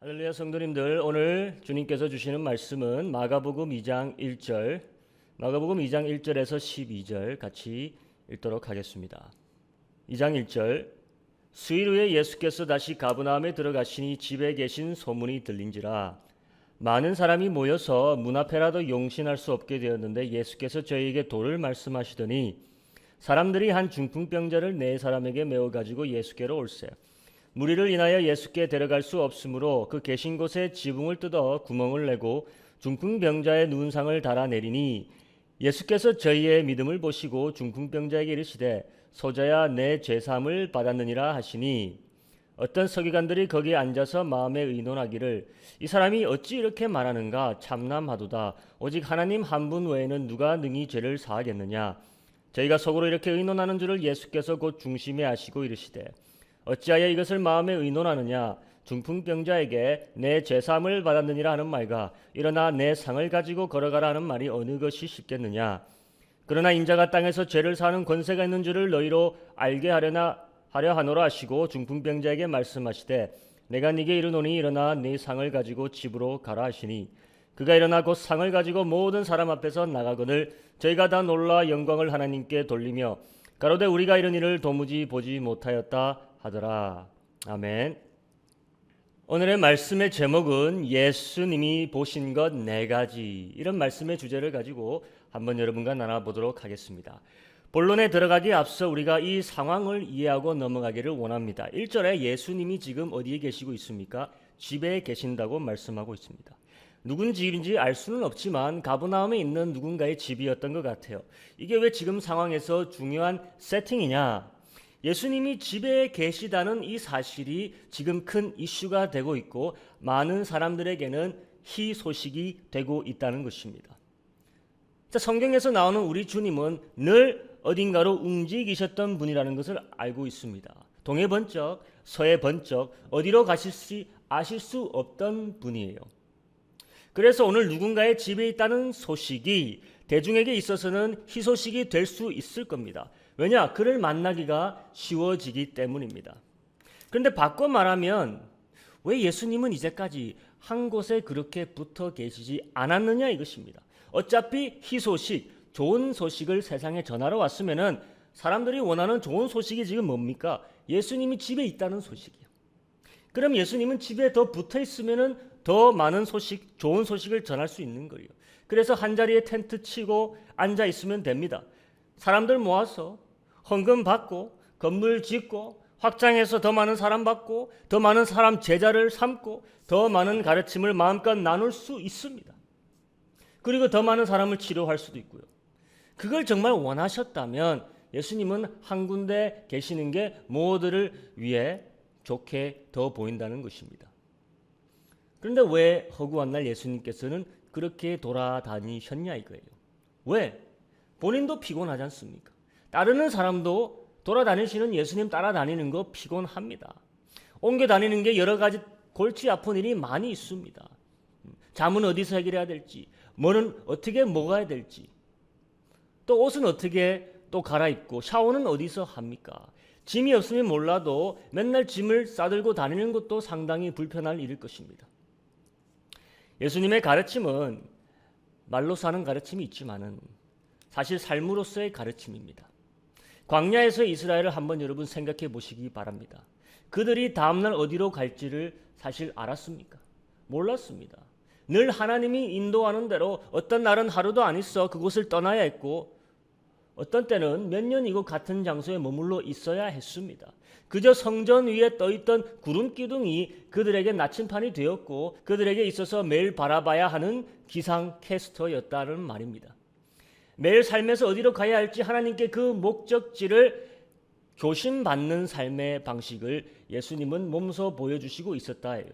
할렐루야 성도님들, 오늘 주님께서 주시는 말씀은 마가복음 2장 1절, 마가복음 2장 1절에서 12절 같이 읽도록 하겠습니다. 2장 1절. 수일 후에 예수께서 다시 가버나움에 들어가시니 집에 계신 소문이 들린지라 많은 사람이 모여서 문 앞에라도 용신할 수 없게 되었는데 예수께서 저희에게 도를 말씀하시더니 사람들이 한 중풍병자를 네 사람에게 메워 가지고 예수께로 올세. 무리를 인하여 예수께 데려갈 수 없으므로 그 계신 곳에 지붕을 뜯어 구멍을 내고 중풍병자의 눈상을 달아내리니 예수께서 저희의 믿음을 보시고 중풍병자에게 이르시되 소자야 내 죄사함을 받았느니라 하시니 어떤 서기관들이 거기에 앉아서 마음에 의논하기를 이 사람이 어찌 이렇게 말하는가 참남하도다. 오직 하나님 한 분 외에는 누가 능히 죄를 사하겠느냐. 저희가 속으로 이렇게 의논하는 줄을 예수께서 곧 중심에 아시고 이르시되 어찌하여 이것을 마음에 의논하느냐. 중풍병자에게 내 죄사함을 받았느니라 하는 말과 일어나 내 상을 가지고 걸어가라 하는 말이 어느 것이 쉽겠느냐. 그러나 인자가 땅에서 죄를 사하는 권세가 있는 줄을 너희로 알게 하려 하노라 하시고 중풍병자에게 말씀하시되 내가 네게 이르노니 일어나 네 상을 가지고 집으로 가라 하시니 그가 일어나 곧 상을 가지고 모든 사람 앞에서 나가거늘 저희가 다 놀라 영광을 하나님께 돌리며 가로되 우리가 이런 일을 도무지 보지 못하였다 하더라. 아멘. 오늘의 말씀의 제목은 예수님이 보신 것 네 가지, 이런 말씀의 주제를 가지고 한번 여러분과 나눠보도록 하겠습니다. 본론에 들어가기에 앞서 우리가 이 상황을 이해하고 넘어가기를 원합니다. 1절에 예수님이 지금 어디에 계시고 있습니까? 집에 계신다고 말씀하고 있습니다. 누군 집인지 알 수는 없지만 가버나움에 있는 누군가의 집이었던 것 같아요. 이게 왜 지금 상황에서 중요한 세팅이냐? 예수님이 집에 계시다는 이 사실이 지금 큰 이슈가 되고 있고 많은 사람들에게는 희소식이 되고 있다는 것입니다. 자, 성경에서 나오는 우리 주님은 늘 어딘가로 움직이셨던 분이라는 것을 알고 있습니다. 동해 번쩍, 서해 번쩍, 어디로 가실지 아실 수 없던 분이에요. 그래서 오늘 누군가의 집에 있다는 소식이 대중에게 있어서는 희소식이 될 수 있을 겁니다. 왜냐? 그를 만나기가 쉬워지기 때문입니다. 그런데 바꿔 말하면 왜 예수님은 이제까지 한 곳에 그렇게 붙어 계시지 않았느냐 이것입니다. 어차피 희소식, 좋은 소식을 세상에 전하러 왔으면은 사람들이 원하는 좋은 소식이 지금 뭡니까? 예수님이 집에 있다는 소식이요. 그럼 예수님은 집에 더 붙어 있으면은 더 많은 소식, 좋은 소식을 전할 수 있는 거예요. 그래서 한 자리에 텐트 치고 앉아 있으면 됩니다. 사람들 모아서 헌금 받고 건물 짓고 확장해서 더 많은 사람 받고 더 많은 사람 제자를 삼고 더 많은 가르침을 마음껏 나눌 수 있습니다. 그리고 더 많은 사람을 치료할 수도 있고요. 그걸 정말 원하셨다면 예수님은 한 군데 계시는 게 모두를 위해 좋게 더 보인다는 것입니다. 그런데 왜 허구한 날 예수님께서는 그렇게 돌아다니셨냐 이거예요. 왜? 본인도 피곤하지 않습니까? 따르는 사람도 돌아다니시는 예수님 따라다니는 거 피곤합니다. 옮겨 다니는 게 여러 가지 골치 아픈 일이 많이 있습니다. 잠은 어디서 해결해야 될지, 뭐는 어떻게 먹어야 될지, 또 옷은 어떻게 또 갈아입고 샤워는 어디서 합니까? 짐이 없으면 몰라도 맨날 짐을 싸들고 다니는 것도 상당히 불편할 일일 것입니다. 예수님의 가르침은 말로 사는 가르침이 있지만은 사실 삶으로서의 가르침입니다. 광야에서 이스라엘을 한번 여러분 생각해 보시기 바랍니다. 그들이 다음날 어디로 갈지를 사실 알았습니까? 몰랐습니다. 늘 하나님이 인도하는 대로 어떤 날은 하루도 안 있어 그곳을 떠나야 했고 어떤 때는 몇 년 이곳 같은 장소에 머물러 있어야 했습니다. 그저 성전 위에 떠있던 구름 기둥이 그들에게 나침판이 되었고 그들에게 있어서 매일 바라봐야 하는 기상캐스터였다는 말입니다. 매일 삶에서 어디로 가야 할지 하나님께 그 목적지를 교신받는 삶의 방식을 예수님은 몸소 보여주시고 있었다 해요.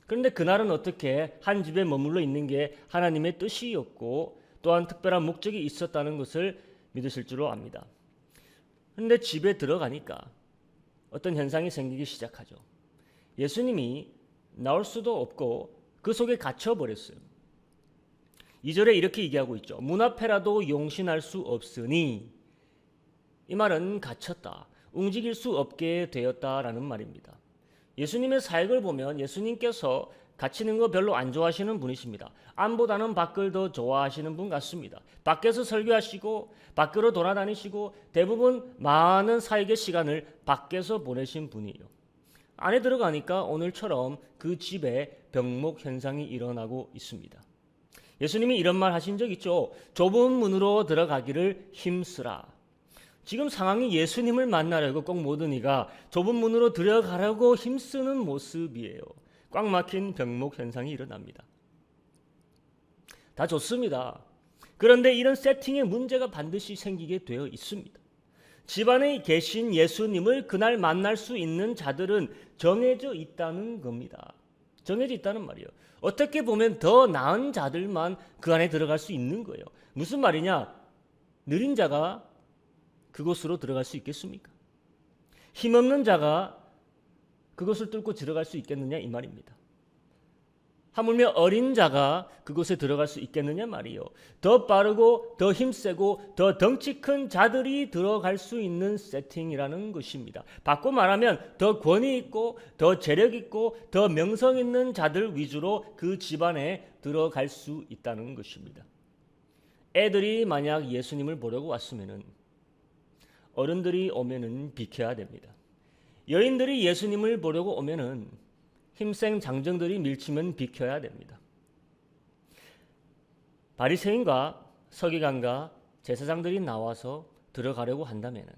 그런데 그날은 어떻게 한 집에 머물러 있는 게 하나님의 뜻이었고 또한 특별한 목적이 있었다는 것을 믿으실 줄로 압니다. 그런데 집에 들어가니까 어떤 현상이 생기기 시작하죠. 예수님이 나올 수도 없고 그 속에 갇혀버렸어요. 2절에 이렇게 얘기하고 있죠. 문 앞에라도 용신할 수 없으니, 이 말은 갇혔다, 움직일 수 없게 되었다라는 말입니다. 예수님의 사역을 보면 예수님께서 갇히는 거 별로 안 좋아하시는 분이십니다. 안보다는 밖을 더 좋아하시는 분 같습니다. 밖에서 설교하시고 밖으로 돌아다니시고 대부분 많은 사역의 시간을 밖에서 보내신 분이에요. 안에 들어가니까 오늘처럼 그 집에 병목 현상이 일어나고 있습니다. 예수님이 이런 말 하신 적 있죠. 좁은 문으로 들어가기를 힘쓰라. 지금 상황이 예수님을 만나려고 꼭 모든 이가 좁은 문으로 들어가려고 힘쓰는 모습이에요. 꽉 막힌 병목 현상이 일어납니다. 다 좋습니다. 그런데 이런 세팅에 문제가 반드시 생기게 되어 있습니다. 집안에 계신 예수님을 그날 만날 수 있는 자들은 정해져 있다는 겁니다. 정해져 있다는 말이에요. 어떻게 보면 더 나은 자들만 그 안에 들어갈 수 있는 거예요. 무슨 말이냐? 느린 자가 그곳으로 들어갈 수 있겠습니까? 힘없는 자가 그것을 뚫고 들어갈 수 있겠느냐 이 말입니다. 하물며 어린 자가 그곳에 들어갈 수 있겠느냐 말이요. 더 빠르고 더 힘세고 더 덩치 큰 자들이 들어갈 수 있는 세팅이라는 것입니다. 바꿔 말하면 더 권위 있고 더 재력 있고 더 명성 있는 자들 위주로 그 집안에 들어갈 수 있다는 것입니다. 애들이 만약 예수님을 보려고 왔으면은 어른들이 오면은 비켜야 됩니다. 여인들이 예수님을 보려고 오면은 힘센 장정들이 밀치면 비켜야 됩니다. 바리새인과 서기관과 제사장들이 나와서 들어가려고 한다면은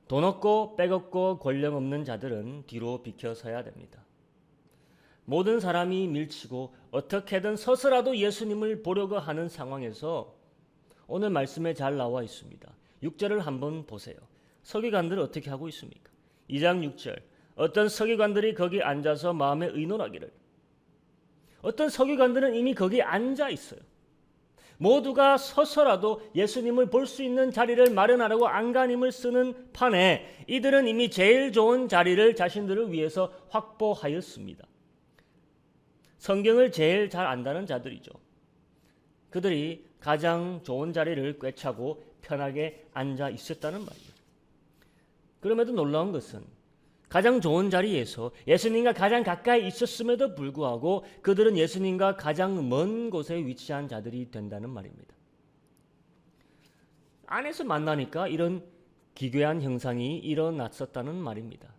돈 없고 백 없고 권력 없는 자들은 뒤로 비켜서야 됩니다. 모든 사람이 밀치고 어떻게든 서서라도 예수님을 보려고 하는 상황에서 오늘 말씀에 잘 나와 있습니다. 6절을 한번 보세요. 서기관들은 어떻게 하고 있습니까? 2장 6절. 어떤 서기관들이 거기 앉아서 마음에 의논하기를. 어떤 서기관들은 이미 거기 앉아 있어요. 모두가 서서라도 예수님을 볼 수 있는 자리를 마련하려고 안간힘을 쓰는 판에 이들은 이미 제일 좋은 자리를 자신들을 위해서 확보하였습니다. 성경을 제일 잘 안다는 자들이죠. 그들이 가장 좋은 자리를 꿰차고 편하게 앉아 있었다는 말이에요. 그럼에도 놀라운 것은 가장 좋은 자리에서 예수님과 가장 가까이 있었음에도 불구하고 그들은 예수님과 가장 먼 곳에 위치한 자들이 된다는 말입니다. 안에서 만나니까 이런 기괴한 형상이 일어났었다는 말입니다.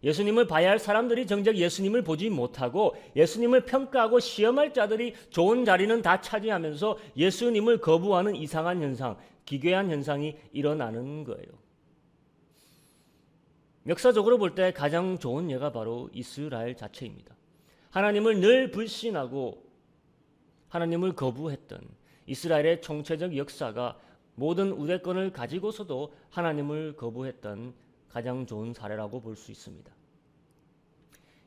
예수님을 봐야 할 사람들이 정작 예수님을 보지 못하고 예수님을 평가하고 시험할 자들이 좋은 자리는 다 차지하면서 예수님을 거부하는 이상한 현상, 기괴한 현상이 일어나는 거예요. 역사적으로 볼 때 가장 좋은 예가 바로 이스라엘 자체입니다. 하나님을 늘 불신하고 하나님을 거부했던 이스라엘의 총체적 역사가 모든 우대권을 가지고서도 하나님을 거부했던 가장 좋은 사례라고 볼 수 있습니다.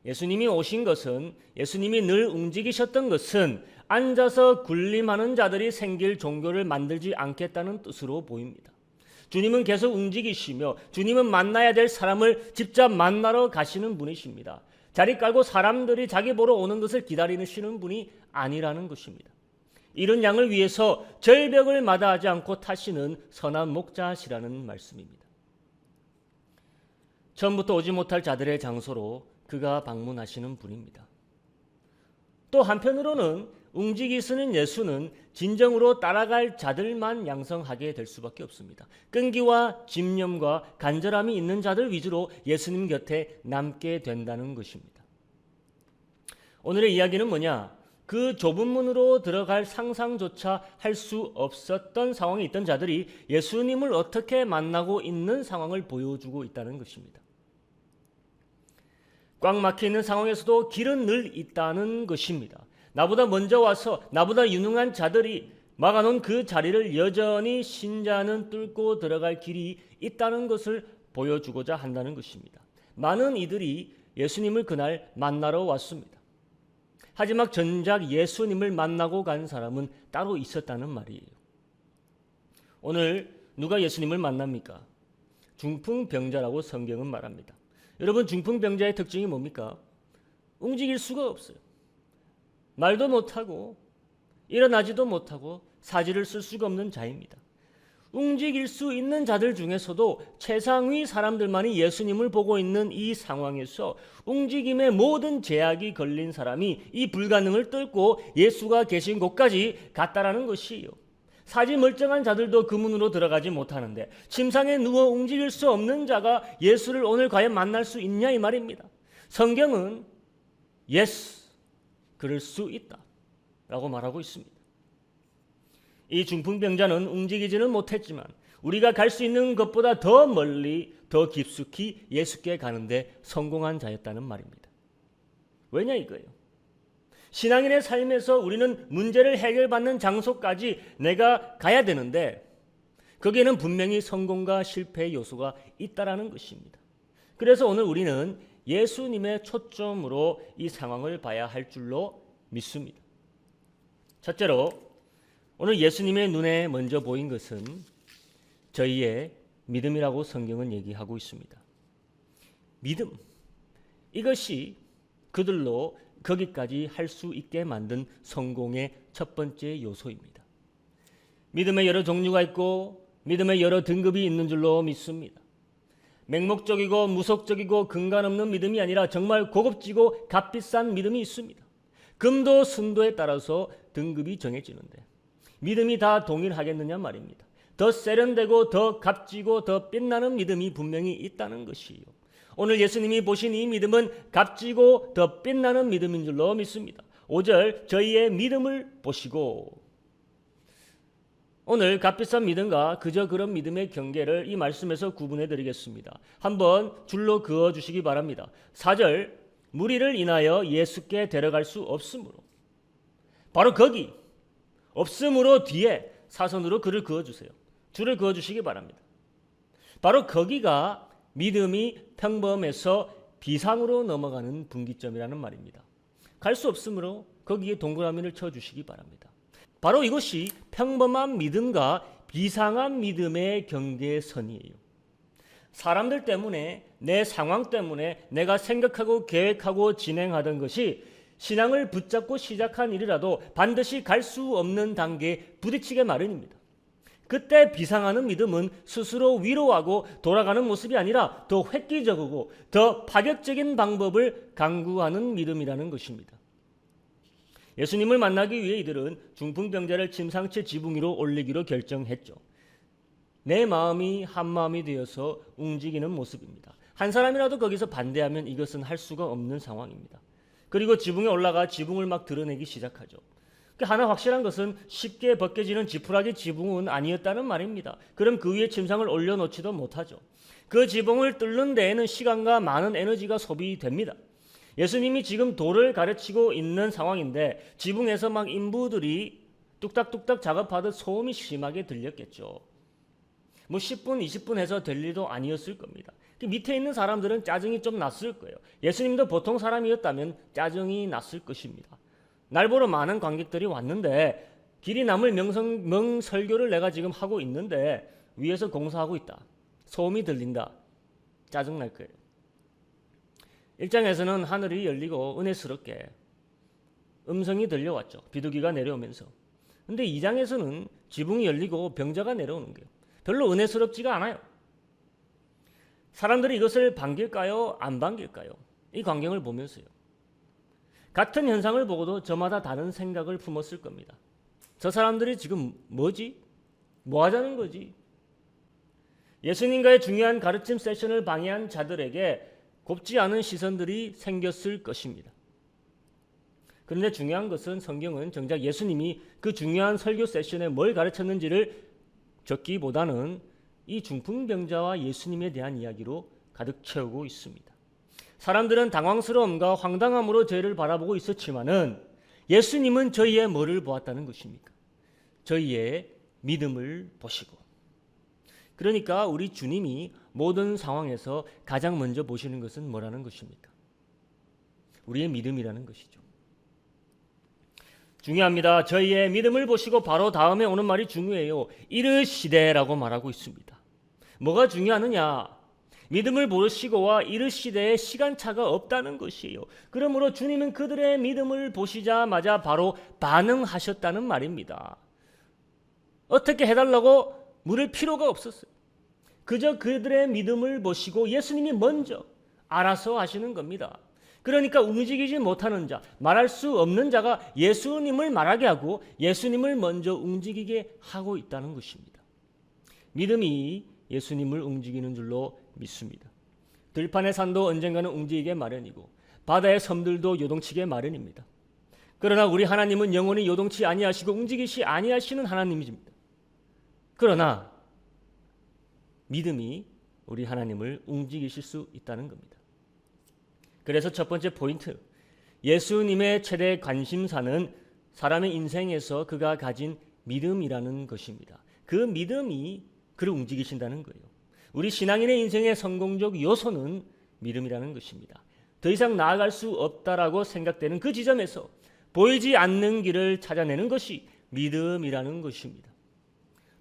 예수님이 오신 것은, 예수님이 늘 움직이셨던 것은 앉아서 군림하는 자들이 생길 종교를 만들지 않겠다는 뜻으로 보입니다. 주님은 계속 움직이시며 주님은 만나야 될 사람을 직접 만나러 가시는 분이십니다. 자리 깔고 사람들이 자기 보러 오는 것을 기다리시는 분이 아니라는 것입니다. 이런 양을 위해서 절벽을 마다하지 않고 타시는 선한 목자시라는 말씀입니다. 처음부터 오지 못할 자들의 장소로 그가 방문하시는 분입니다. 또 한편으로는 움직이시는 예수는 진정으로 따라갈 자들만 양성하게 될 수밖에 없습니다. 끈기와 집념과 간절함이 있는 자들 위주로 예수님 곁에 남게 된다는 것입니다. 오늘의 이야기는 뭐냐? 그 좁은 문으로 들어갈 상상조차 할 수 없었던 상황에 있던 자들이 예수님을 어떻게 만나고 있는 상황을 보여주고 있다는 것입니다. 꽉 막혀 있는 상황에서도 길은 늘 있다는 것입니다. 나보다 먼저 와서 나보다 유능한 자들이 막아놓은 그 자리를 여전히 신자는 뚫고 들어갈 길이 있다는 것을 보여주고자 한다는 것입니다. 많은 이들이 예수님을 그날 만나러 왔습니다. 하지만 정작 예수님을 만나고 간 사람은 따로 있었다는 말이에요. 오늘 누가 예수님을 만납니까? 중풍병자라고 성경은 말합니다. 여러분, 중풍병자의 특징이 뭡니까? 움직일 수가 없어요. 말도 못하고 일어나지도 못하고 사지를 쓸 수가 없는 자입니다. 움직일 수 있는 자들 중에서도 최상위 사람들만이 예수님을 보고 있는 이 상황에서 움직임의 모든 제약이 걸린 사람이 이 불가능을 뚫고 예수가 계신 곳까지 갔다라는 것이에요. 사지 멀쩡한 자들도 그 문으로 들어가지 못하는데 침상에 누워 움직일 수 없는 자가 예수를 오늘 과연 만날 수 있냐 이 말입니다. 성경은 yes, 그럴 수 있다 라고 말하고 있습니다. 이 중풍병자는 움직이지는 못했지만 우리가 갈 수 있는 것보다 더 멀리 더 깊숙이 예수께 가는데 성공한 자였다는 말입니다. 왜냐 이거예요. 신앙인의 삶에서 우리는 문제를 해결받는 장소까지 내가 가야 되는데 거기에는 분명히 성공과 실패의 요소가 있다라는 것입니다. 그래서 오늘 우리는 예수님의 초점으로 이 상황을 봐야 할 줄로 믿습니다. 첫째로 오늘 예수님의 눈에 먼저 보인 것은 저희의 믿음이라고 성경은 얘기하고 있습니다. 믿음, 이것이 그들로 거기까지 할 수 있게 만든 성공의 첫 번째 요소입니다. 믿음의 여러 종류가 있고 믿음의 여러 등급이 있는 줄로 믿습니다. 맹목적이고 무속적이고 근간 없는 믿음이 아니라 정말 고급지고 값비싼 믿음이 있습니다. 금도 순도에 따라서 등급이 정해지는데 믿음이 다 동일하겠느냐 말입니다. 더 세련되고 더 값지고 더 빛나는 믿음이 분명히 있다는 것이에요. 오늘 예수님이 보신 이 믿음은 값지고 더 빛나는 믿음인 줄로 믿습니다. 5절 저희의 믿음을 보시고, 오늘 값비싼 믿음과 그저 그런 믿음의 경계를 이 말씀에서 구분해 드리겠습니다. 한번 줄로 그어 주시기 바랍니다. 4절 무리를 인하여 예수께 데려갈 수 없으므로, 바로 거기 없으므로 뒤에 사선으로 글을 그어주세요. 줄을 그어주시기 바랍니다. 바로 거기가 믿음이 평범에서 비상으로 넘어가는 분기점이라는 말입니다. 갈 수 없으므로 거기에 동그라미를 쳐주시기 바랍니다. 바로 이것이 평범한 믿음과 비상한 믿음의 경계선이에요. 사람들 때문에, 내 상황 때문에 내가 생각하고 계획하고 진행하던 것이 신앙을 붙잡고 시작한 일이라도 반드시 갈 수 없는 단계에 부딪히게 마련입니다. 그때 비상하는 믿음은 스스로 위로하고 돌아가는 모습이 아니라 더 획기적이고 더 파격적인 방법을 강구하는 믿음이라는 것입니다. 예수님을 만나기 위해 이들은 중풍병자를 침상째 지붕 위로 올리기로 결정했죠. 내 마음이 한 마음이 되어서 움직이는 모습입니다. 한 사람이라도 거기서 반대하면 이것은 할 수가 없는 상황입니다. 그리고 지붕에 올라가 지붕을 막 드러내기 시작하죠. 하나 확실한 것은 쉽게 벗겨지는 지푸라기 지붕은 아니었다는 말입니다. 그럼 그 위에 침상을 올려놓지도 못하죠. 그 지붕을 뚫는 데에는 시간과 많은 에너지가 소비됩니다. 예수님이 지금 도를 가르치고 있는 상황인데 지붕에서 막 인부들이 뚝딱뚝딱 작업하듯 소음이 심하게 들렸겠죠. 10분, 20분 해서 될 일도 아니었을 겁니다. 밑에 있는 사람들은 짜증이 좀 났을 거예요. 예수님도 보통 사람이었다면 짜증이 났을 것입니다. 날 보러 많은 관객들이 왔는데 길이 남을 명설교를 내가 지금 하고 있는데 위에서 공사하고 있다. 소음이 들린다. 짜증날 거예요. 1장에서는 하늘이 열리고 은혜스럽게 음성이 들려왔죠. 비둘기가 내려오면서. 근데 2장에서는 지붕이 열리고 병자가 내려오는 거예요. 별로 은혜스럽지가 않아요. 사람들이 이것을 반길까요? 안 반길까요? 이 광경을 보면서요. 같은 현상을 보고도 저마다 다른 생각을 품었을 겁니다. 저 사람들이 지금 뭐지? 뭐 하자는 거지? 예수님과의 중요한 가르침 세션을 방해한 자들에게 곱지 않은 시선들이 생겼을 것입니다. 그런데 중요한 것은 성경은 정작 예수님이 그 중요한 설교 세션에 뭘 가르쳤는지를 적기보다는 이 중풍병자와 예수님에 대한 이야기로 가득 채우고 있습니다. 사람들은 당황스러움과 황당함으로 저희를 바라보고 있었지만은 예수님은 저희의 뭐를 보았다는 것입니까? 저희의 믿음을 보시고. 그러니까 우리 주님이 모든 상황에서 가장 먼저 보시는 것은 뭐라는 것입니까? 우리의 믿음이라는 것이죠. 중요합니다. 저희의 믿음을 보시고 바로 다음에 오는 말이 중요해요. 이르시되라고 말하고 있습니다. 뭐가 중요하느냐? 믿음을 보시고와 이르시되의 시간차가 없다는 것이에요. 그러므로 주님은 그들의 믿음을 보시자마자 바로 반응하셨다는 말입니다. 어떻게 해달라고 물을 필요가 없었어요. 그저 그들의 믿음을 보시고 예수님이 먼저 알아서 하시는 겁니다. 그러니까 움직이지 못하는 자, 말할 수 없는 자가 예수님을 말하게 하고 예수님을 먼저 움직이게 하고 있다는 것입니다. 믿음이 예수님을 움직이는 줄로 믿습니다. 들판의 산도 언젠가는 움직이게 마련이고 바다의 섬들도 요동치게 마련입니다. 그러나 우리 하나님은 영원히 요동치 아니하시고 움직이시 아니하시는 하나님이십니다. 그러나 믿음이 우리 하나님을 움직이실 수 있다는 겁니다. 그래서 첫 번째 포인트, 예수님의 최대 관심사는 사람의 인생에서 그가 가진 믿음이라는 것입니다. 그 믿음이 그를 움직이신다는 거예요. 우리 신앙인의 인생의 성공적 요소는 믿음이라는 것입니다. 더 이상 나아갈 수 없다라고 생각되는 그 지점에서 보이지 않는 길을 찾아내는 것이 믿음이라는 것입니다.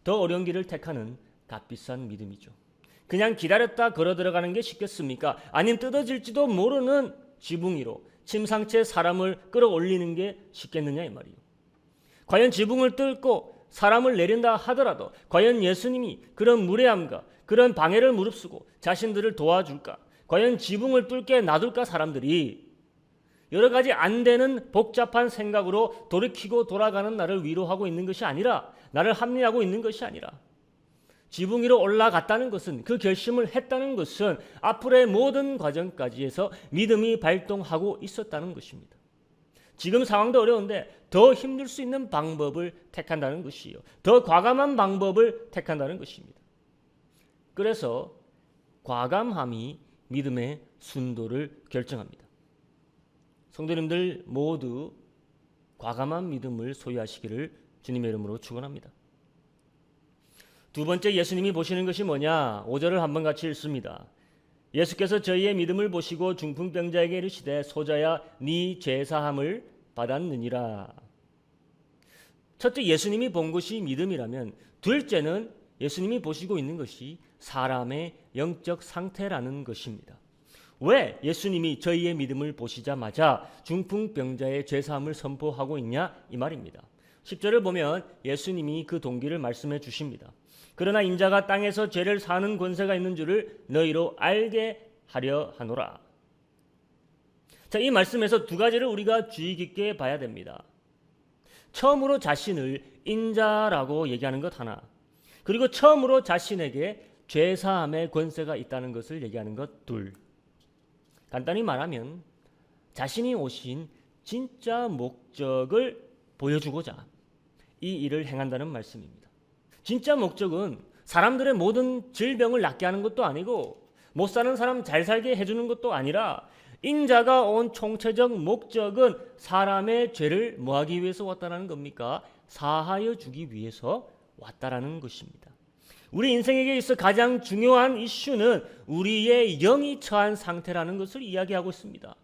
더 어려운 길을 택하는 값비싼 믿음이죠. 그냥 기다렸다 걸어 들어가는 게 쉽겠습니까? 아님 뜯어질지도 모르는 지붕 위로 침상째 사람을 끌어올리는 게 쉽겠느냐 이 말이에요. 과연 지붕을 뚫고 사람을 내린다 하더라도 과연 예수님이 그런 무례함과 그런 방해를 무릅쓰고 자신들을 도와줄까? 과연 지붕을 뚫게 놔둘까? 사람들이 여러 가지 안 되는 복잡한 생각으로 돌이키고 돌아가는 나를 위로하고 있는 것이 아니라, 나를 합리하고 있는 것이 아니라, 지붕 위로 올라갔다는 것은, 그 결심을 했다는 것은 앞으로의 모든 과정까지에서 믿음이 발동하고 있었다는 것입니다. 지금 상황도 어려운데 더 힘들 수 있는 방법을 택한다는 것이요, 더 과감한 방법을 택한다는 것입니다. 그래서 과감함이 믿음의 순도를 결정합니다. 성도님들 모두 과감한 믿음을 소유하시기를 주님의 이름으로 축원합니다. 두 번째 예수님이 보시는 것이 뭐냐? 5절을 한번 같이 읽습니다. 예수께서 저희의 믿음을 보시고 중풍병자에게 이르시되 소자야 네 죄사함을 받았느니라. 첫째, 예수님이 본 것이 믿음이라면, 둘째는 예수님이 보시고 있는 것이 사람의 영적 상태라는 것입니다. 왜 예수님이 저희의 믿음을 보시자마자 중풍병자의 죄사함을 선포하고 있냐 이 말입니다. 10절을 보면 예수님이 그 동기를 말씀해 주십니다. 그러나 인자가 땅에서 죄를 사는 권세가 있는 줄을 너희로 알게 하려 하노라. 자, 이 말씀에서 두 가지를 우리가 주의 깊게 봐야 됩니다. 처음으로 자신을 인자라고 얘기하는 것 하나, 그리고 처음으로 자신에게 죄사함의 권세가 있다는 것을 얘기하는 것 둘. 간단히 말하면 자신이 오신 진짜 목적을 보여주고자 이 일을 행한다는 말씀입니다. 진짜 목적은 사람들의 모든 질병을 낫게 하는 것도 아니고 못 사는 사람 잘 살게 해주는 것도 아니라, 인자가 온 총체적 목적은 사람의 죄를 뭐하기 위해서 왔다는 겁니까? 사하여 주기 위해서 왔다라는 것입니다. 우리 인생에게 있어 가장 중요한 이슈는 우리의 영이 처한 상태라는 것을 이야기하고 있습니다.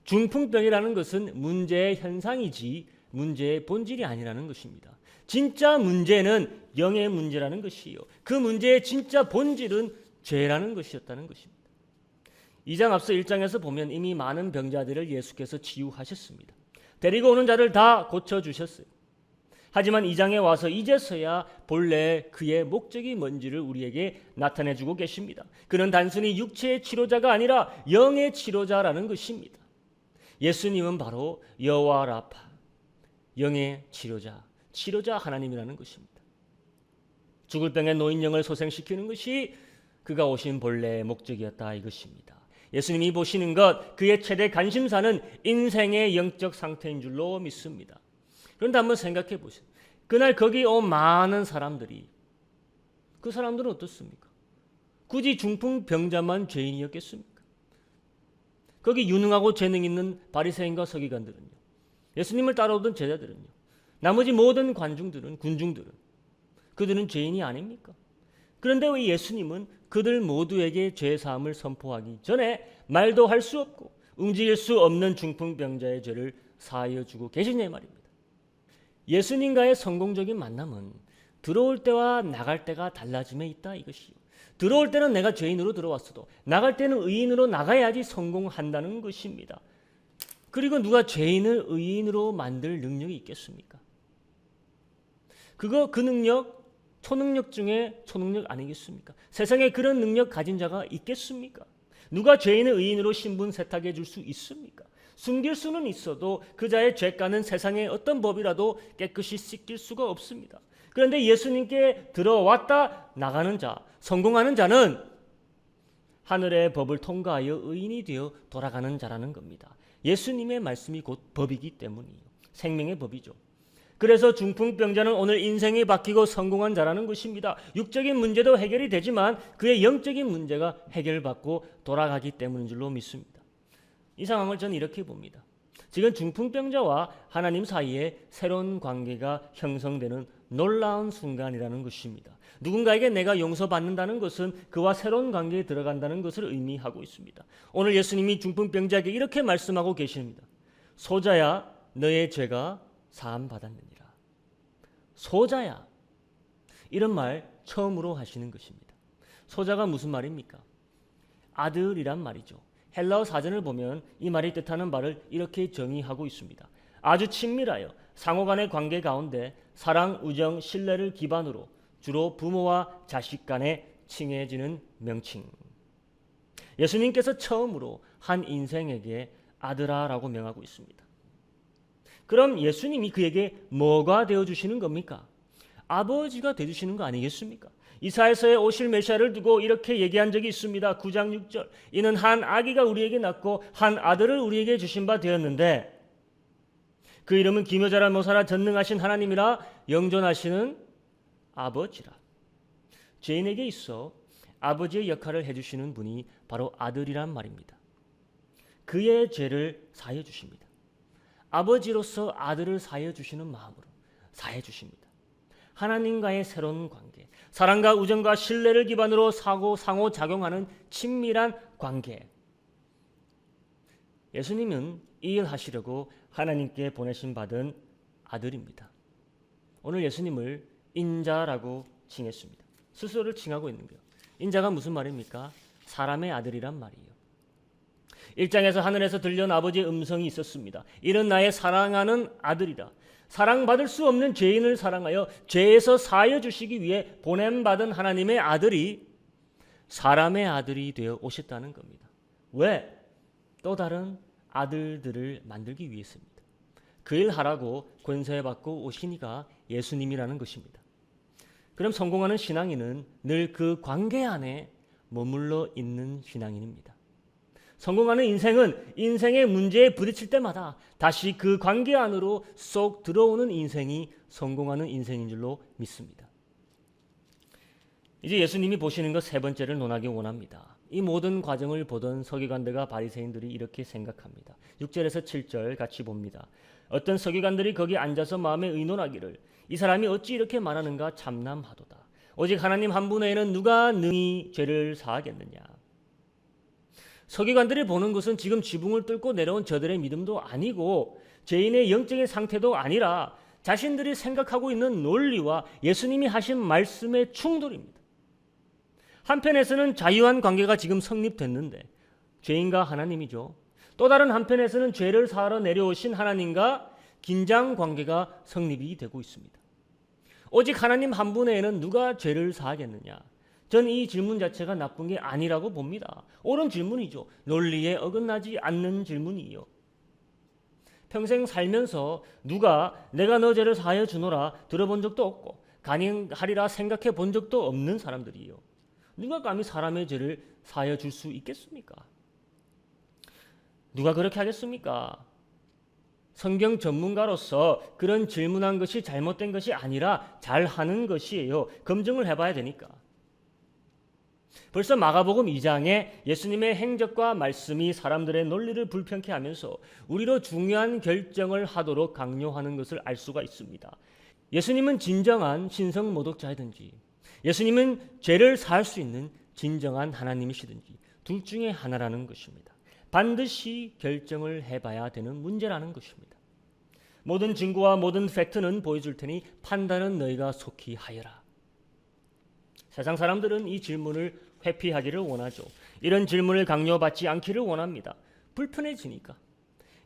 중풍병이라는 것은 문제의 현상이지 문제의 본질이 아니라는 것입니다. 진짜 문제는 영의 문제라는 것이요, 그 문제의 진짜 본질은 죄라는 것이었다는 것입니다. 2장 앞서 1장에서 보면 이미 많은 병자들을 예수께서 치유하셨습니다. 데리고 오는 자를 다 고쳐주셨어요. 하지만 2장에 와서 이제서야 본래 그의 목적이 뭔지를 우리에게 나타내주고 계십니다. 그는 단순히 육체의 치료자가 아니라 영의 치료자라는 것입니다. 예수님은 바로 여호와 라파, 영의 치료자, 치료자 하나님이라는 것입니다. 죽을 병에 놓인 영을 소생시키는 것이 그가 오신 본래의 목적이었다 이것입니다. 예수님이 보시는 것, 그의 최대 관심사는 인생의 영적 상태인 줄로 믿습니다. 그런데 한번 생각해 보세요. 그날 거기 온 많은 사람들이, 그 사람들은 어떻습니까? 굳이 중풍병자만 죄인이었겠습니까? 거기 유능하고 재능 있는 바리새인과 서기관들은요, 예수님을 따라오던 제자들은요, 나머지 모든 관중들은, 군중들은, 그들은 죄인이 아닙니까? 그런데 왜 예수님은 그들 모두에게 죄사함을 선포하기 전에 말도 할 수 없고 움직일 수 없는 중풍병자의 죄를 사하여 주고 계시냐 말입니다. 예수님과의 성공적인 만남은 들어올 때와 나갈 때가 달라짐에 있다 이것이요. 들어올 때는 내가 죄인으로 들어왔어도 나갈 때는 의인으로 나가야지 성공한다는 것입니다. 그리고 누가 죄인을 의인으로 만들 능력이 있겠습니까? 그 능력 초능력 중에 초능력 아니겠습니까? 세상에 그런 능력 가진 자가 있겠습니까? 누가 죄인을 의인으로 신분 세탁해 줄 수 있습니까? 숨길 수는 있어도 그 자의 죄가는 세상의 어떤 법이라도 깨끗이 씻길 수가 없습니다. 그런데 예수님께 들어왔다 나가는 자, 성공하는 자는 하늘의 법을 통과하여 의인이 되어 돌아가는 자라는 겁니다. 예수님의 말씀이 곧 법이기 때문이에요. 생명의 법이죠. 그래서 중풍병자는 오늘 인생이 바뀌고 성공한 자라는 것입니다. 육적인 문제도 해결이 되지만 그의 영적인 문제가 해결받고 돌아가기 때문인 줄로 믿습니다. 이 상황을 저는 이렇게 봅니다. 지금 중풍병자와 하나님 사이에 새로운 관계가 형성되는 놀라운 순간이라는 것입니다. 누군가에게 내가 용서받는다는 것은 그와 새로운 관계에 들어간다는 것을 의미하고 있습니다. 오늘 예수님이 중풍병자에게 이렇게 말씀하고 계십니다. 소자야, 너의 죄가 사함 받았느니라. 소자야, 이런 말 처음으로 하시는 것입니다. 소자가 무슨 말입니까? 아들이란 말이죠. 헬라어 사전을 보면 이 말이 뜻하는 바를 이렇게 정의하고 있습니다. 아주 친밀하여 상호간의 관계 가운데 사랑, 우정, 신뢰를 기반으로 주로 부모와 자식 간에 칭해지는 명칭. 예수님께서 처음으로 한 인생에게 아들아라고 명하고 있습니다. 그럼 예수님이 그에게 뭐가 되어주시는 겁니까? 아버지가 되어주시는 거 아니겠습니까? 이사야서에 오실 메시아를 두고 이렇게 얘기한 적이 있습니다. 9장 6절. 이는 한 아기가 우리에게 낳고 한 아들을 우리에게 주신 바 되었는데 그 이름은 기묘자라 모사라 전능하신 하나님이라 영존하시는 아버지라. 죄인에게 있어 아버지의 역할을 해주시는 분이 바로 아들이란 말입니다. 그의 죄를 사해 주십니다. 아버지로서 아들을 사해 주시는 마음으로 사해 주십니다. 하나님과의 새로운 관계, 사랑과 우정과 신뢰를 기반으로 상호작용하는 친밀한 관계. 예수님은 이 일 하시려고 하나님께 보내신 받은 아들입니다. 오늘 예수님을 인자라고 칭했습니다. 스스로를 칭하고 있는 거예요. 인자가 무슨 말입니까? 사람의 아들이란 말이에요. 1장에서 하늘에서 들려온 아버지의 음성이 있었습니다. 이런 나의 사랑하는 아들이다. 사랑받을 수 없는 죄인을 사랑하여 죄에서 사하여 주시기 위해 보냄받은 하나님의 아들이 사람의 아들이 되어 오셨다는 겁니다. 왜? 또 다른 아들들을 만들기 위해서입니다. 그 일 하라고 권세받고 오신 이가 예수님이라는 것입니다. 그럼 성공하는 신앙인은 늘 그 관계 안에 머물러 있는 신앙인입니다. 성공하는 인생은 인생의 문제에 부딪힐 때마다 다시 그 관계 안으로 쏙 들어오는 인생이 성공하는 인생인 줄로 믿습니다. 이제 예수님이 보시는 것 세 번째를 논하기 원합니다. 이 모든 과정을 보던 서기관들과 바리새인들이 이렇게 생각합니다. 6절에서 7절 같이 봅니다. 어떤 서기관들이 거기 앉아서 마음에 의논하기를 이 사람이 어찌 이렇게 말하는가 참남하도다. 오직 하나님 한 분 외에는 누가 능히 죄를 사하겠느냐. 서기관들이 보는 것은 지금 지붕을 뚫고 내려온 저들의 믿음도 아니고 죄인의 영적인 상태도 아니라 자신들이 생각하고 있는 논리와 예수님이 하신 말씀의 충돌입니다. 한편에서는 자유한 관계가 지금 성립됐는데 죄인과 하나님이죠. 또 다른 한편에서는 죄를 사하러 내려오신 하나님과 긴장 관계가 성립이 되고 있습니다. 오직 하나님 한 분 외에는 누가 죄를 사하겠느냐. 전 이 질문 자체가 나쁜 게 아니라고 봅니다. 옳은 질문이죠. 논리에 어긋나지 않는 질문이에요. 평생 살면서 누가 내가 너 죄를 사하여 주노라 들어본 적도 없고 가능하리라 생각해 본 적도 없는 사람들이에요. 누가 감히 사람의 죄를 사하여 줄 수 있겠습니까? 누가 그렇게 하겠습니까? 성경 전문가로서 그런 질문한 것이 잘못된 것이 아니라 잘하는 것이에요. 검증을 해봐야 되니까. 벌써 마가복음 2장에 예수님의 행적과 말씀이 사람들의 논리를 불편케 하면서 우리로 중요한 결정을 하도록 강요하는 것을 알 수가 있습니다. 예수님은 진정한 신성 모독자이든지 예수님은 죄를 사할 수 있는 진정한 하나님이시든지 둘 중에 하나라는 것입니다. 반드시 결정을 해봐야 되는 문제라는 것입니다. 모든 증거와 모든 팩트는 보여줄 테니 판단은 너희가 속히 하여라. 세상 사람들은 이 질문을 회피하기를 원하죠. 이런 질문을 강요받지 않기를 원합니다. 불편해지니까.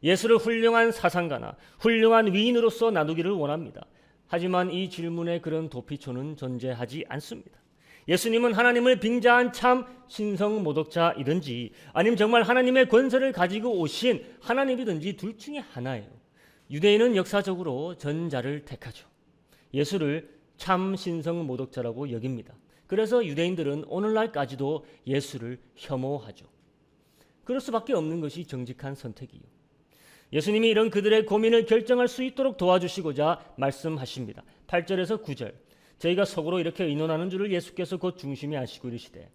예수를 훌륭한 사상가나 훌륭한 위인으로서 나누기를 원합니다. 하지만 이 질문에 그런 도피처는 존재하지 않습니다. 예수님은 하나님을 빙자한 참 신성 모독자이든지 아니면 정말 하나님의 권세를 가지고 오신 하나님이든지 둘 중에 하나예요. 유대인은 역사적으로 전자를 택하죠. 예수를 참 신성 모독자라고 여깁니다. 그래서 유대인들은 오늘날까지도 예수를 혐오하죠. 그럴 수밖에 없는 것이 정직한 선택이요. 예수님이 이런 그들의 고민을 결정할 수 있도록 도와주시고자 말씀하십니다. 8절에서 9절. 저희가 속으로 이렇게 의논하는 줄을 예수께서 곧 중심에 아시고 이르시되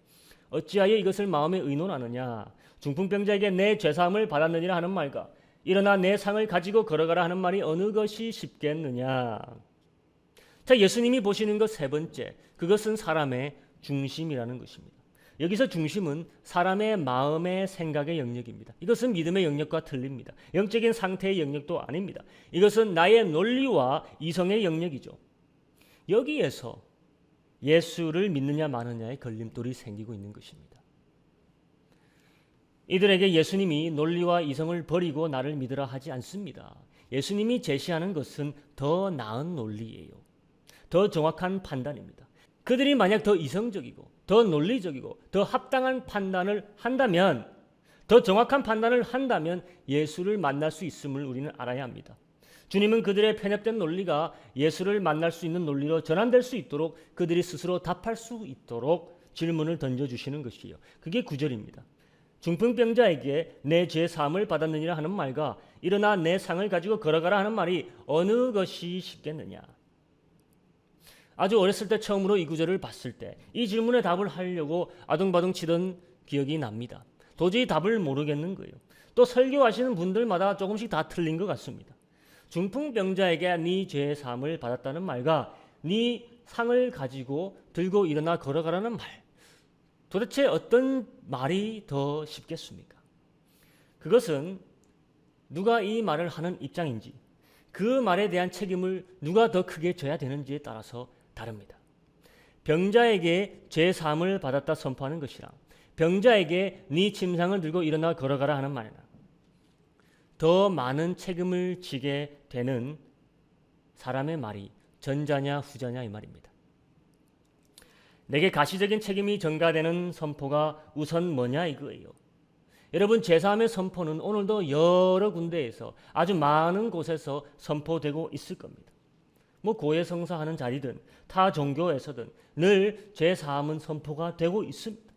어찌하여 이것을 마음에 의논하느냐. 중풍병자에게 내 죄사함을 받았느니라 하는 말과 일어나 내 상을 가지고 걸어가라 하는 말이 어느 것이 쉽겠느냐. 자, 예수님이 보시는 것 세 번째, 그것은 사람의 중심이라는 것입니다. 여기서 중심은 사람의 마음의 생각의 영역입니다. 이것은 믿음의 영역과 틀립니다. 영적인 상태의 영역도 아닙니다. 이것은 나의 논리와 이성의 영역이죠. 여기에서 예수를 믿느냐 마느냐의 걸림돌이 생기고 있는 것입니다. 이들에게 예수님이 논리와 이성을 버리고 나를 믿으라 하지 않습니다. 예수님이 제시하는 것은 더 나은 논리예요. 더 정확한 판단입니다. 그들이 만약 더 이성적이고 더 논리적이고 더 합당한 판단을 한다면, 더 정확한 판단을 한다면 예수를 만날 수 있음을 우리는 알아야 합니다. 주님은 그들의 편협된 논리가 예수를 만날 수 있는 논리로 전환될 수 있도록 그들이 스스로 답할 수 있도록 질문을 던져주시는 것이에요. 그게 9절입니다. 중풍병자에게 내 죄 사함을 받았느니라 하는 말과 일어나 내 상을 가지고 걸어가라 하는 말이 어느 것이 쉽겠느냐. 아주 어렸을 때 처음으로 이 구절을 봤을 때 이 질문에 답을 하려고 아둥바둥 치던 기억이 납니다. 도저히 답을 모르겠는 거예요. 또 설교하시는 분들마다 조금씩 다 틀린 것 같습니다. 중풍병자에게 네 죄 사함을 받았다는 말과 네 상을 가지고 들고 일어나 걸어가라는 말, 도대체 어떤 말이 더 쉽겠습니까? 그것은 누가 이 말을 하는 입장인지, 그 말에 대한 책임을 누가 더 크게 져야 되는지에 따라서 다릅니다. 병자에게 죄 사함을 받았다 선포하는 것이랑 병자에게 네 침상을 들고 일어나 걸어가라 하는 말이나 더 많은 책임을 지게 되는 사람의 말이 전자냐 후자냐 이 말입니다. 내게 가시적인 책임이 전가되는 선포가 우선 뭐냐 이거예요. 여러분, 제사함의 선포는 오늘도 여러 군데에서 아주 많은 곳에서 선포되고 있을 겁니다. 뭐 고해성사하는 자리든 타 종교에서든 늘 제사함은 선포가 되고 있습니다.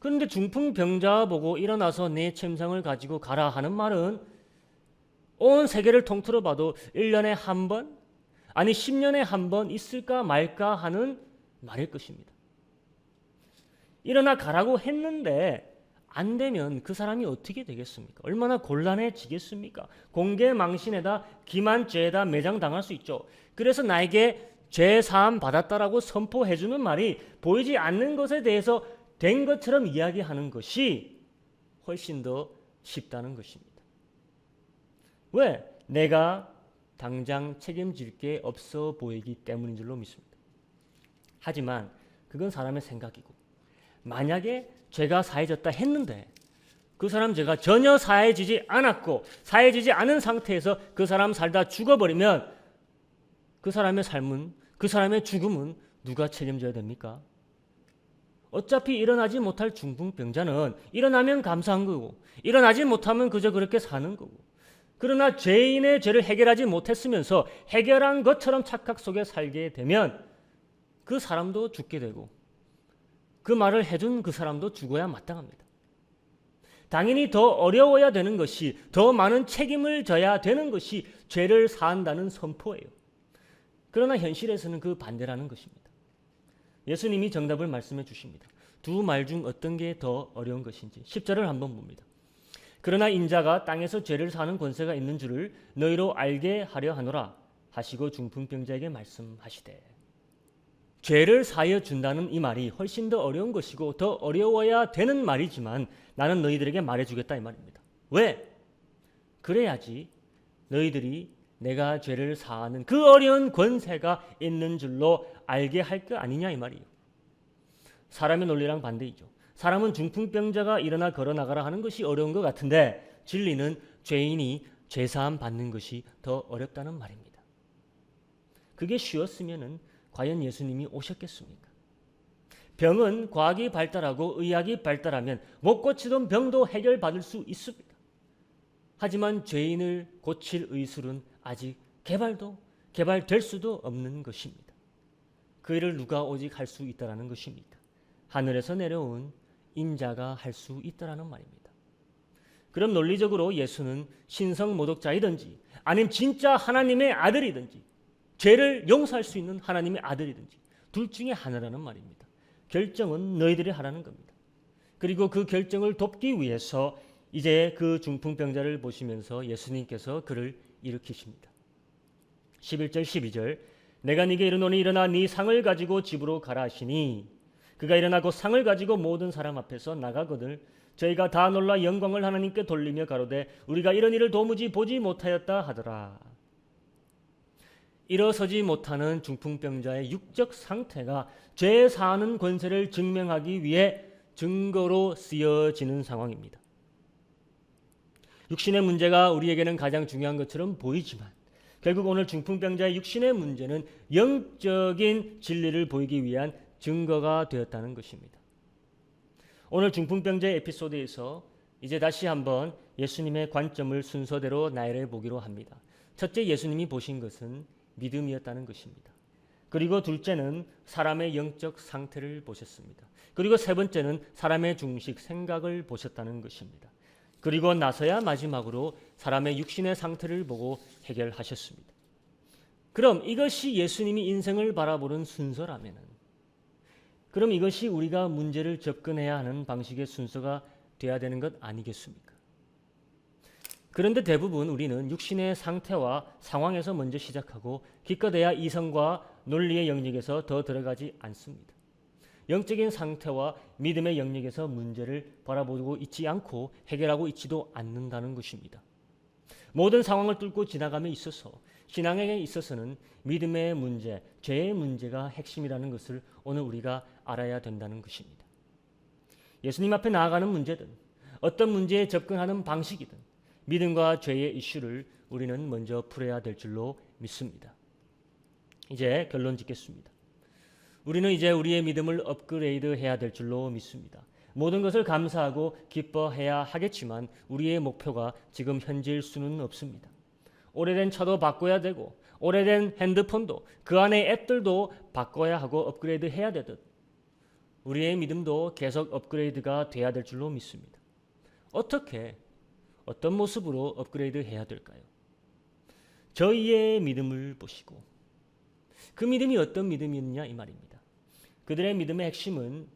그런데 중풍병자 보고 일어나서 내 침상을 가지고 가라 하는 말은 온 세계를 통틀어 봐도 1년에 한 번, 아니 10년에 한 번 있을까 말까 하는 말일 것입니다. 일어나 가라고 했는데 안 되면 그 사람이 어떻게 되겠습니까? 얼마나 곤란해지겠습니까? 공개 망신에다 기만죄에다 매장당할 수 있죠. 그래서 나에게 죄 사함 받았다라고 선포해주는 말이 보이지 않는 것에 대해서 된 것처럼 이야기하는 것이 훨씬 더 쉽다는 것입니다. 왜? 내가 당장 책임질 게 없어 보이기 때문인 줄로 믿습니다. 하지만 그건 사람의 생각이고, 만약에 죄가 사해졌다 했는데 그 사람 죄가 전혀 사해지지 않았고 사해지지 않은 상태에서 그 사람 살다 죽어버리면 그 사람의 삶은, 그 사람의 죽음은 누가 책임져야 됩니까? 어차피 일어나지 못할 중풍병자는 일어나면 감사한 거고 일어나지 못하면 그저 그렇게 사는 거고, 그러나 죄인의 죄를 해결하지 못했으면서 해결한 것처럼 착각 속에 살게 되면 그 사람도 죽게 되고 그 말을 해준 그 사람도 죽어야 마땅합니다. 당연히 더 어려워야 되는 것이, 더 많은 책임을 져야 되는 것이 죄를 사한다는 선포예요. 그러나 현실에서는 그 반대라는 것입니다. 예수님이 정답을 말씀해 주십니다. 두 말 중 어떤 게 더 어려운 것인지 10절을 한번 봅니다. 그러나 인자가 땅에서 죄를 사는 권세가 있는 줄을 너희로 알게 하려 하노라 하시고 중풍병자에게 말씀하시되, 죄를 사하여 준다는 이 말이 훨씬 더 어려운 것이고 더 어려워야 되는 말이지만 나는 너희들에게 말해주겠다 이 말입니다. 왜? 그래야지 너희들이 내가 죄를 사하는 그 어려운 권세가 있는 줄로 알게 할 거 아니냐 이 말이에요. 사람의 논리랑 반대이죠. 사람은 중풍병자가 일어나 걸어나가라 하는 것이 어려운 것 같은데 진리는 죄인이 죄사함 받는 것이 더 어렵다는 말입니다. 그게 쉬웠으면은 과연 예수님이 오셨겠습니까? 병은 과학이 발달하고 의학이 발달하면 못 고치던 병도 해결받을 수 있습니다. 하지만 죄인을 고칠 의술은 아직 개발될 수도 없는 것입니다. 그 일을 누가 오직 할 수 있다라는 것입니까? 하늘에서 내려온 인자가 할 수 있다라는 말입니다. 그럼 논리적으로 예수는 신성 모독자이든지 아니면 진짜 하나님의 아들이든지 죄를 용서할 수 있는 하나님의 아들이든지 둘 중에 하나라는 말입니다. 결정은 너희들이 하라는 겁니다. 그리고 그 결정을 돕기 위해서 이제 그 중풍병자를 보시면서 예수님께서 그를 일으키십니다. 11절 12절 내가 네게 이르노니 일어나 네 상을 가지고 집으로 가라 하시니 그가 일어나고 상을 가지고 모든 사람 앞에서 나가거늘 저희가 다 놀라 영광을 하나님께 돌리며 가로되 우리가 이런 일을 도무지 보지 못하였다 하더라. 일어서지 못하는 중풍병자의 육적 상태가 죄 사하는 권세를 증명하기 위해 증거로 쓰여지는 상황입니다. 육신의 문제가 우리에게는 가장 중요한 것처럼 보이지만 결국 오늘 중풍병자의 육신의 문제는 영적인 진리를 보이기 위한 증거가 되었다는 것입니다. 오늘 중풍병자의 에피소드에서 이제 다시 한번 예수님의 관점을 순서대로 나열해 보기로 합니다. 첫째, 예수님이 보신 것은 믿음이었다는 것입니다. 그리고 둘째는 사람의 영적 상태를 보셨습니다. 그리고 세 번째는 사람의 중식, 생각을 보셨다는 것입니다. 그리고 나서야 마지막으로 사람의 육신의 상태를 보고 해결하셨습니다. 그럼 이것이 예수님이 인생을 바라보는 순서라면 그럼 이것이 우리가 문제를 접근해야 하는 방식의 순서가 돼야 되는 것 아니겠습니까? 그런데 대부분 우리는 육신의 상태와 상황에서 먼저 시작하고 기껏해야 이성과 논리의 영역에서 더 들어가지 않습니다. 영적인 상태와 믿음의 영역에서 문제를 바라보고 있지 않고 해결하고 있지도 않는다는 것입니다. 모든 상황을 뚫고 지나감에 있어서 신앙에 있어서는 믿음의 문제, 죄의 문제가 핵심이라는 것을 오늘 우리가 알아야 된다는 것입니다. 예수님 앞에 나아가는 문제든 어떤 문제에 접근하는 방식이든 믿음과 죄의 이슈를 우리는 먼저 풀어야 될 줄로 믿습니다. 이제 결론 짓겠습니다. 우리는 이제 우리의 믿음을 업그레이드해야 될 줄로 믿습니다. 모든 것을 감사하고 기뻐해야 하겠지만 우리의 목표가 지금 현재일 수는 없습니다. 오래된 차도 바꿔야 되고 오래된 핸드폰도 그 안에 앱들도 바꿔야 하고 업그레이드해야 되듯 우리의 믿음도 계속 업그레이드가 돼야 될 줄로 믿습니다. 어떤 모습으로 업그레이드해야 될까요? 저희의 믿음을 보시고 그 믿음이 어떤 믿음이었냐 이 말입니다. 그들의 믿음의 핵심은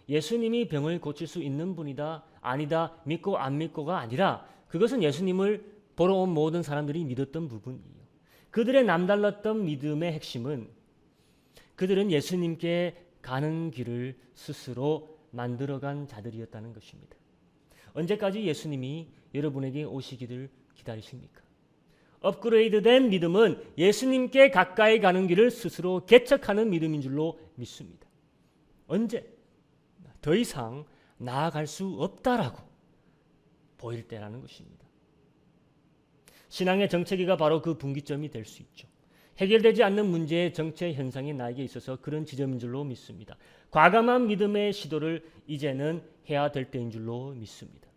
예수님이 병을 고칠 수 있는 분이다, 아니다, 믿고 안 믿고가 아니라 그것은 예수님을 보러 온 모든 사람들이 믿었던 부분이에요. 그들의 남달랐던 믿음의 핵심은 그들은 예수님께 가는 길을 스스로 만들어간 자들이었다는 것입니다. 언제까지 예수님이 여러분에게 오시기를 기다리십니까? 업그레이드된 믿음은 예수님께 가까이 가는 길을 스스로 개척하는 믿음인 줄로 믿습니다. 언제? 더 이상 나아갈 수 없다라고 보일 때라는 것입니다. 신앙의 정체기가 바로 그 분기점이 될 수 있죠. 해결되지 않는 문제의 정체 현상이 나에게 있어서 그런 지점인 줄로 믿습니다. 과감한 믿음의 시도를 이제는 해야 될 때인 줄로 믿습니다.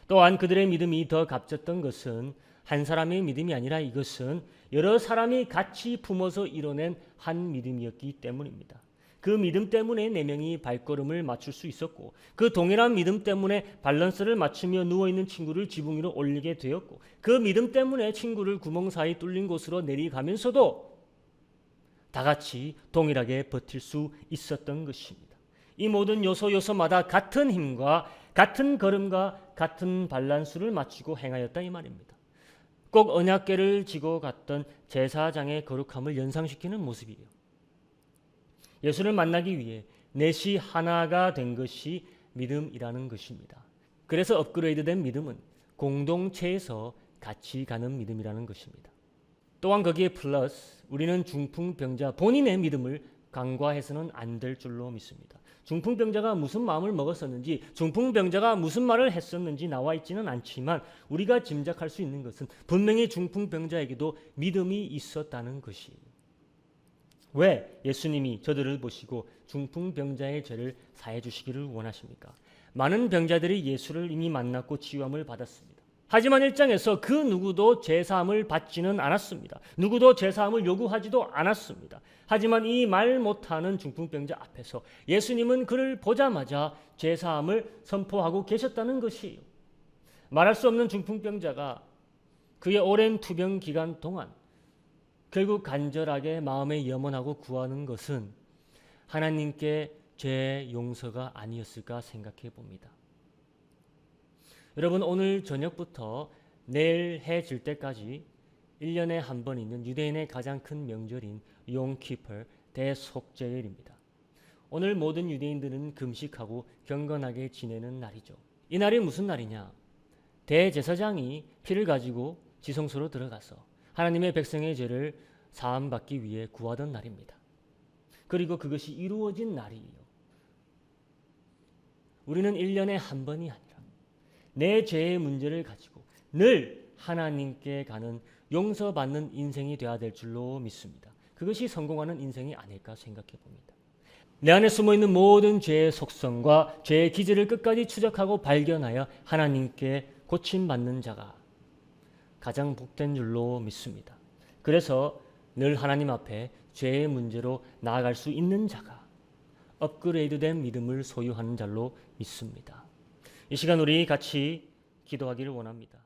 또한 그들의 믿음이 더 값졌던 것은 한 사람의 믿음이 아니라 이것은 여러 사람이 같이 품어서 이뤄낸 한 믿음이었기 때문입니다. 그 믿음 때문에 4명이 발걸음을 맞출 수 있었고 그 동일한 믿음 때문에 밸런스를 맞추며 누워있는 친구를 지붕 위로 올리게 되었고 그 믿음 때문에 친구를 구멍 사이 뚫린 곳으로 내려가면서도 다 같이 동일하게 버틸 수 있었던 것입니다. 이 모든 요소마다 같은 힘과 같은 걸음과 같은 밸런스를 맞추고 행하였다 이 말입니다. 꼭 언약궤를 지고 갔던 제사장의 거룩함을 연상시키는 모습이에요. 예수를 만나기 위해 넷이 하나가 된 것이 믿음이라는 것입니다. 그래서 업그레이드된 믿음은 공동체에서 같이 가는 믿음이라는 것입니다. 또한 거기에 플러스 우리는 중풍병자 본인의 믿음을 간과해서는 안 될 줄로 믿습니다. 중풍병자가 무슨 마음을 먹었었는지 중풍병자가 무슨 말을 했었는지 나와 있지는 않지만 우리가 짐작할 수 있는 것은 분명히 중풍병자에게도 믿음이 있었다는 것이에요. 왜 예수님이 저들을 보시고 중풍병자의 죄를 사해 주시기를 원하십니까? 많은 병자들이 예수를 이미 만났고 치유함을 받았습니다. 하지만 1장에서 그 누구도 제사함을 받지는 않았습니다. 누구도 제사함을 요구하지도 않았습니다. 하지만 이 말 못하는 중풍병자 앞에서 예수님은 그를 보자마자 제사함을 선포하고 계셨다는 것이에요. 말할 수 없는 중풍병자가 그의 오랜 투병 기간 동안 결국 간절하게 마음에 염원하고 구하는 것은 하나님께 죄 용서가 아니었을까 생각해 봅니다. 여러분, 오늘 저녁부터 내일 해 질 때까지 1년에 한 번 있는 유대인의 가장 큰 명절인 용키퍼 대속죄일입니다. 오늘 모든 유대인들은 금식하고 경건하게 지내는 날이죠. 이 날이 무슨 날이냐? 대제사장이 피를 가지고 지성소로 들어가서 하나님의 백성의 죄를 사함받기 위해 구하던 날입니다. 그리고 그것이 이루어진 날이에요. 우리는 1년에 한 번이 아니라 내 죄의 문제를 가지고 늘 하나님께 가는 용서받는 인생이 되어야 될 줄로 믿습니다. 그것이 성공하는 인생이 아닐까 생각해 봅니다. 내 안에 숨어있는 모든 죄의 속성과 죄의 기질을 끝까지 추적하고 발견하여 하나님께 고침받는 자가 가장 복된 줄로 믿습니다. 그래서 늘 하나님 앞에 죄의 문제로 나아갈 수 있는 자가 업그레이드된 믿음을 소유하는 자로 믿습니다. 이 시간 우리 같이 기도하기를 원합니다.